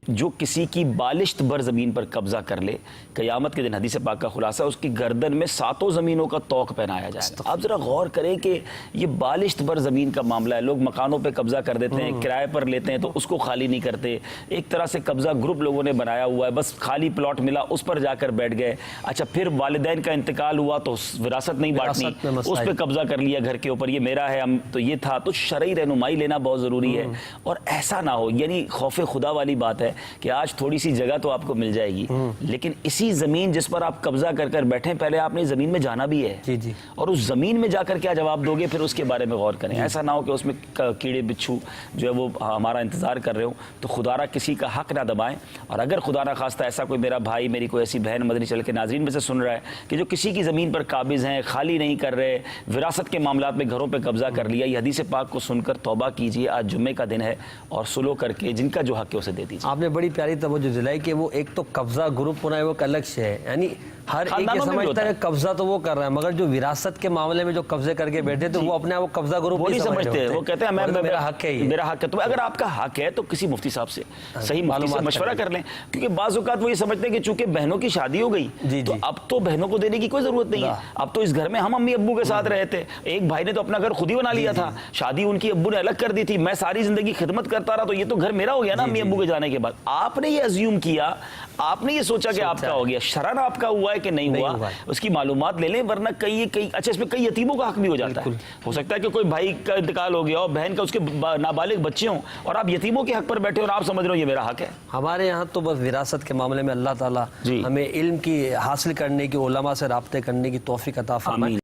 جو کسی کی بالشت بر زمین پر قبضہ کر لے، قیامت کے دن حدیث پاک کا خلاصہ اس کی گردن میں 7 زمینوں کا توق پہنایا جائے گا۔ آپ ذرا غور کریں کہ یہ بالشت بر زمین کا معاملہ ہے۔ لوگ مکانوں پہ قبضہ کر دیتے ہیں، کرائے پر لیتے ہیں تو اس کو خالی نہیں کرتے، ایک طرح سے قبضہ گروپ لوگوں نے بنایا ہوا ہے، بس خالی پلاٹ ملا اس پر جا کر بیٹھ گئے۔ اچھا پھر والدین کا انتقال ہوا تو وراثت نہیں بانٹنی، اس پہ قبضہ کر لیا، گھر کے اوپر یہ میرا ہے، تو یہ تھا۔ تو شرعی رہنمائی لینا بہت ضروری ہے، اور ایسا نہ ہو، یعنی خوف خدا والی بات ہے کہ آج تھوڑی سی جگہ تو آپ کو مل جائے گی، لیکن اسی زمین جس پر آپ قبضہ کر کر بیٹھیں، پہلے آپ نے زمین میں جانا بھی ہے، اور اس زمین میں جا کر کیا جواب دو گے، پھر اس کے بارے میں غور کریں۔ ایسا نہ ہو کہ اس میں کیڑے بچھو جو ہے وہ ہمارا انتظار کر رہے ہوں، تو خدا را کسی کا حق نہ دبائیں۔ اور اگر خدا نہ خواستہ ایسا کوئی میرا بھائی، میری کوئی ایسی بہن مدنی چل کے ناظرین میں سے سن رہا ہے کہ جو کسی کی زمین پر قابض ہیں، خالی نہیں کر رہے، وراثت کے معاملات میں گھروں پہ قبضہ کر لیا، یہ حدیث پاک کو سن کر توبہ کیجیے، آج جمعے کا دن ہے، اور سلو کر کے جن کا جو حق ہے اسے دے دیجیے۔ آپ نے بڑی پیاری توجہ دلائی کہ وہ ایک تو قبضہ گروپ ہونا ہے، وہ ایک الگ شے ہے، یعنی ہر ایک یہ سمجھتا ہے کہ قبضہ تو وہ کر رہا ہے، مگر جو وراثت کے معاملے میں جو قبضے کر کے بیٹھے تو وہ اپنے آپ کو قبضہ گروپ نہیں سمجھتے، وہ کہتے ہیں میرا حق ہے، میرا حق ہے۔ تو اگر آپ کا حق ہے تو کسی مفتی صاحب سے، صحیح مفتی سے مشورہ کر لیں، کیونکہ بعض اوقات وہ یہ سمجھتے ہیں کہ چونکہ بہنوں کی شادی ہو گئی تو اب تو بہنوں کو دینے کی کوئی ضرورت نہیں ہے، اب تو اس گھر میں ہم امی ابو کے ساتھ رہے تھے، ایک بھائی نے تو اپنا گھر خود ہی بنا لیا تھا، شادی ان کی ابو نے الگ کر دی تھی، میں ساری زندگی خدمت کرتا رہا، تو یہ تو گھر میرا ہو گیا نا امی ابو کے جانے کے بعد۔ آپ نے یہ ازیوم کیا، آپ نے یہ سوچا کہ آپ کا ہو گیا، شرعاً آپ کا ہوا ہے کہ نہیں ہوا، اس کی معلومات لے لیں، ورنہ کئی اچھا اس میں کئی یتیموں کا حق بھی ہو جاتا ہے۔ ہو سکتا ہے کہ کوئی بھائی کا انتقال ہو گیا ہو، بہن کا، اس کے نابالغ بچے ہوں، اور آپ یتیموں کے حق پر بیٹھے اور آپ سمجھ رہے ہو یہ میرا حق ہے۔ ہمارے یہاں تو بس وراثت کے معاملے میں اللہ تعالیٰ ہمیں علم کی حاصل کرنے کی، علماء سے رابطے کرنے کی توفیق عطا فرمائے۔